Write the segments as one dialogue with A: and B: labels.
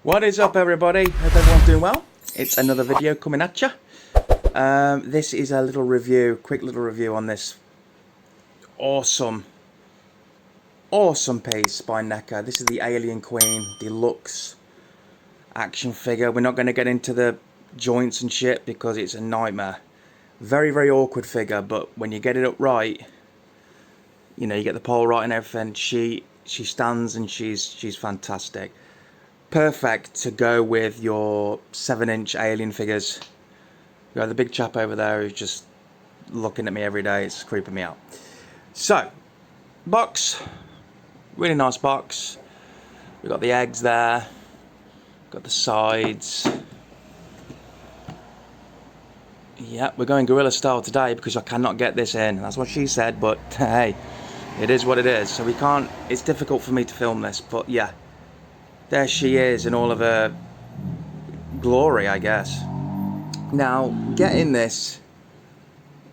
A: What is up, everybody? Hope everyone's doing well. It's another video coming at you. This is a little review, quick little review on this awesome piece by NECA. This is the Alien Queen Deluxe action figure. We're not going to get into the joints and shit because it's a nightmare. Very, very awkward figure, but when you get it up right, you know, you get the pole right and everything. She stands and she's fantastic. Perfect to go with your 7-inch alien figures. You got the big chap over there who's just looking at me every day. It's creeping me out. So, box, really nice box. We've got the eggs there, got the sides. Yeah, we're going gorilla style today because I cannot get this in. That's what she said, but hey, it is what it is. So we can't, it's difficult for me to film this, but yeah. There she is in all of her glory, I guess. Now, getting this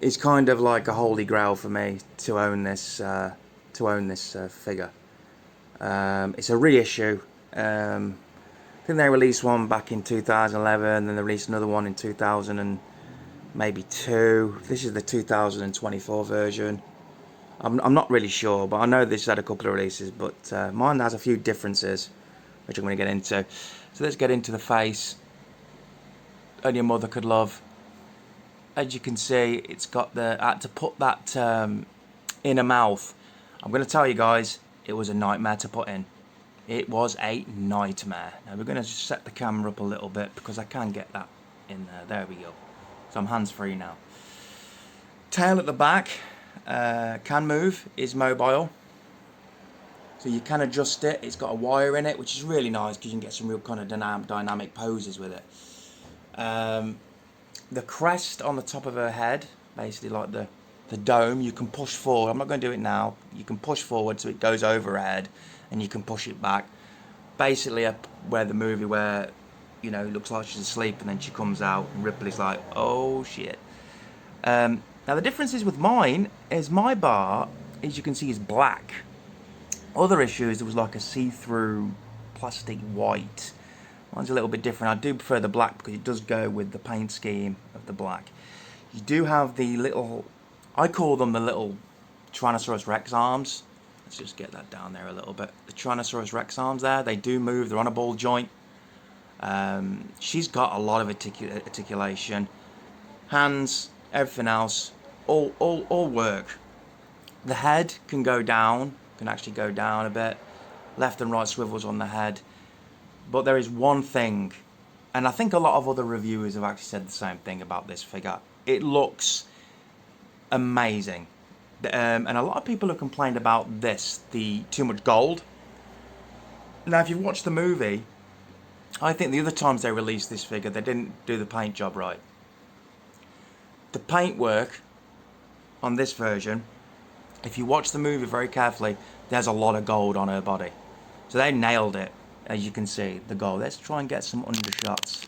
A: is kind of like a holy grail for me to own this figure. It's a reissue. I think they released one back in 2011, then they released another one in 2000 and maybe 2. This is the 2024 version. I'm not really sure, but I know this had a couple of releases, but mine has a few differences, which I'm going to get into. So let's get into the face. Only a mother could love. As you can see, it's got the to put that in a mouth. I'm going to tell you guys, it was a nightmare to put in. It was a nightmare. Now we're going to set the camera up a little bit because I can get that in there. There we go. So I'm hands-free now. Tail at the back can move, is mobile. So you can adjust it. It's got a wire in it, which is really nice because you can get some real kind of dynamic poses with it. The crest on the top of her head, basically like the dome, you can push forward. I'm not going to do it now. You can push forward so it goes over her head, and you can push it back. Basically, up where the movie where, you know, it looks like she's asleep and then she comes out and Ripley's like, oh shit. Now the difference is with mine is my bar, as you can see, is black. Other issues, there was like a see-through plastic white. Mine's a little bit different. I do prefer the black because it does go with the paint scheme of the black. You do have the little, I call them the little Tyrannosaurus Rex arms. Let's just get that down there a little bit. The Tyrannosaurus Rex arms there, they do move. They're on a ball joint. She's got a lot of articulation. Hands, everything else, all work. The head can go down. Can actually go down a bit. Left and right swivels on the head. But there is one thing, and I think a lot of other reviewers have actually said the same thing about this figure. It looks amazing. And a lot of people have complained about this, the too much gold. Now, if you've watched the movie, I think the other times they released this figure, they didn't do the paint job right. The paint work on this version, if you watch the movie very carefully, there's a lot of gold on her body. So they nailed it, as you can see, the gold. Let's try and get some undershots.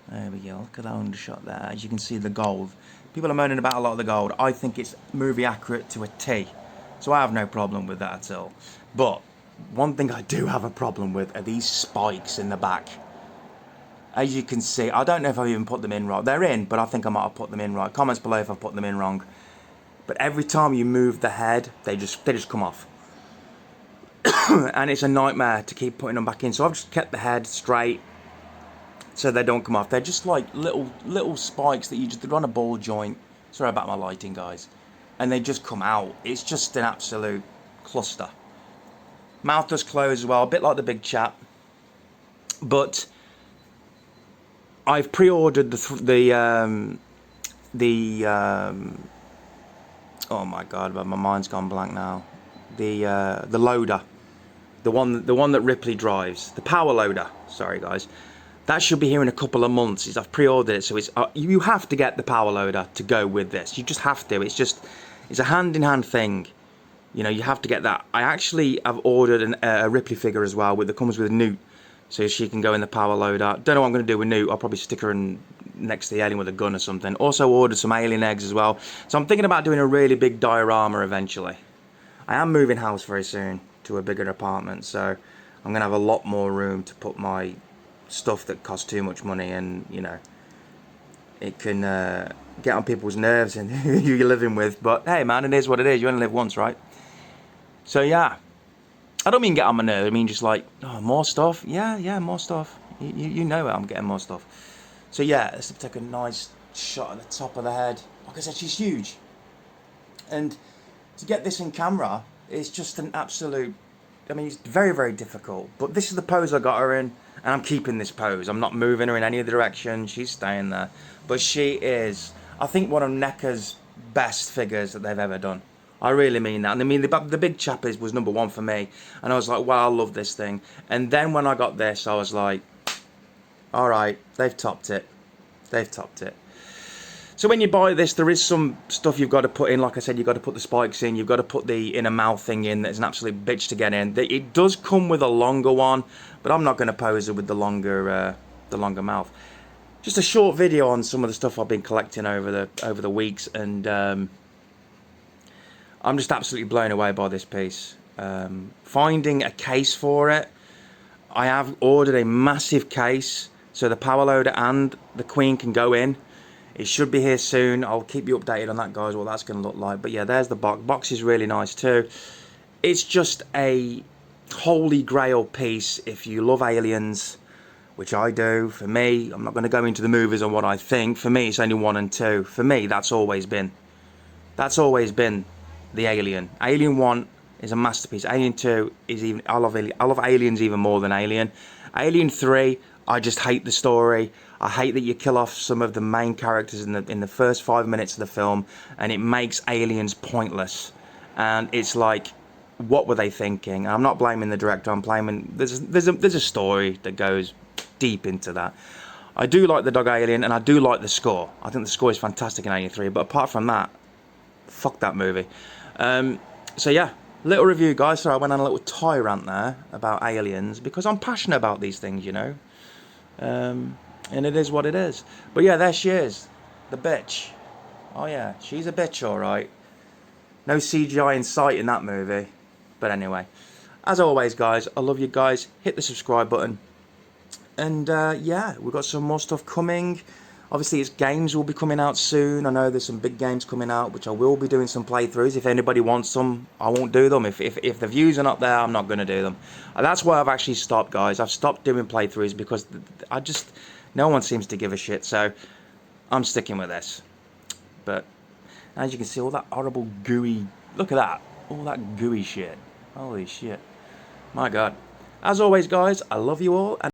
A: There we go, look at that undershot there. As you can see, the gold. People are moaning about a lot of the gold. I think it's movie accurate to a T. So I have no problem with that at all. But one thing I do have a problem with are these spikes in the back. As you can see, I don't know if I've even put them in right. They're in, but I think I might have put them in right. Comments below if I've put them in wrong. But every time you move the head, they just come off. And it's a nightmare to keep putting them back in. So I've just kept the head straight so they don't come off. They're just like little spikes that they're on a ball joint. Sorry about my lighting, guys. And they just come out. It's just an absolute cluster. Mouth does close as well, a bit like the big chap. But I've pre-ordered oh my god, but my mind's gone blank now. The loader, the one that Ripley drives, the power loader. Sorry guys, that should be here in a couple of months. I've pre-ordered it, so it's you have to get the power loader to go with this. You just have to. It's a hand-in-hand thing. You know, you have to get that. I actually have ordered a Ripley figure as well that comes with Newt, so she can go in the power loader. Don't know what I'm going to do with Newt. I'll probably stick her in next to the alien with a gun or something. Also ordered some alien eggs as well. So I'm thinking about doing a really big diorama eventually. I am moving house very soon to a bigger apartment, so I'm going to have a lot more room to put my stuff that costs too much money, and you know, it can get on people's nerves and who you're living with. But hey, man, it is what it is. You only live once, right? So yeah, I don't mean get on my nerves. I mean just like, oh, more stuff. Yeah, more stuff. You know it. I'm getting more stuff. So yeah, let's take a nice shot at the top of the head. Like I said, she's huge, and to get this in camera is just an absolute. I mean, it's very, very difficult. But this is the pose I got her in, and I'm keeping this pose. I'm not moving her in any other direction. She's staying there. But she is, I think, one of NECA's best figures that they've ever done. I really mean that. And I mean, the big chap was number one for me. And I was like, wow, I love this thing. And then when I got this, I was like, all right, they've topped it. They've topped it. So when you buy this, there is some stuff you've got to put in. Like I said, you've got to put the spikes in. You've got to put the inner mouth thing in. That's an absolute bitch to get in. It does come with a longer one, but I'm not going to pose it with the longer mouth. Just a short video on some of the stuff I've been collecting over the weeks, and I'm just absolutely blown away by this piece. Finding a case for it, I have ordered a massive case so the power loader and the Queen can go in. It should be here soon. I'll keep you updated on that, guys, what that's going to look like. But yeah, there's the box. Box is really nice too. It's just a holy grail piece if you love aliens, which I do. For me, I'm not going to go into the movies on what I think. For me, it's only 1 and 2. For me, that's always been the Alien. Alien 1 is a masterpiece. Alien 2 is even. I love Aliens even more than Alien. Alien 3, I just hate the story. I hate that you kill off some of the main characters in the first 5 minutes of the film, and it makes Aliens pointless. And it's like, what were they thinking? I'm not blaming the director. I'm blaming there's a story that goes deep into that. I do like the dog Alien, and I do like the score. I think the score is fantastic in Alien 3. But apart from that, fuck that movie. So yeah, little review, guys. So I went on a little toy rant there about aliens because I'm passionate about these things, you know. And it is what it is. But yeah, there she is, the bitch. Oh yeah, she's a bitch, all right. No CGI in sight in that movie. But anyway, as always, guys, I love you guys. Hit the subscribe button. And yeah, we've got some more stuff coming. Obviously, games will be coming out soon. I know there's some big games coming out, which I will be doing some playthroughs. If anybody wants them, I won't do them. If the views are not there, I'm not going to do them. And that's why I've actually stopped, guys. I've stopped doing playthroughs because no one seems to give a shit. So I'm sticking with this. But as you can see, all that horrible gooey, look at that, all that gooey shit. Holy shit. My God. As always, guys, I love you all, and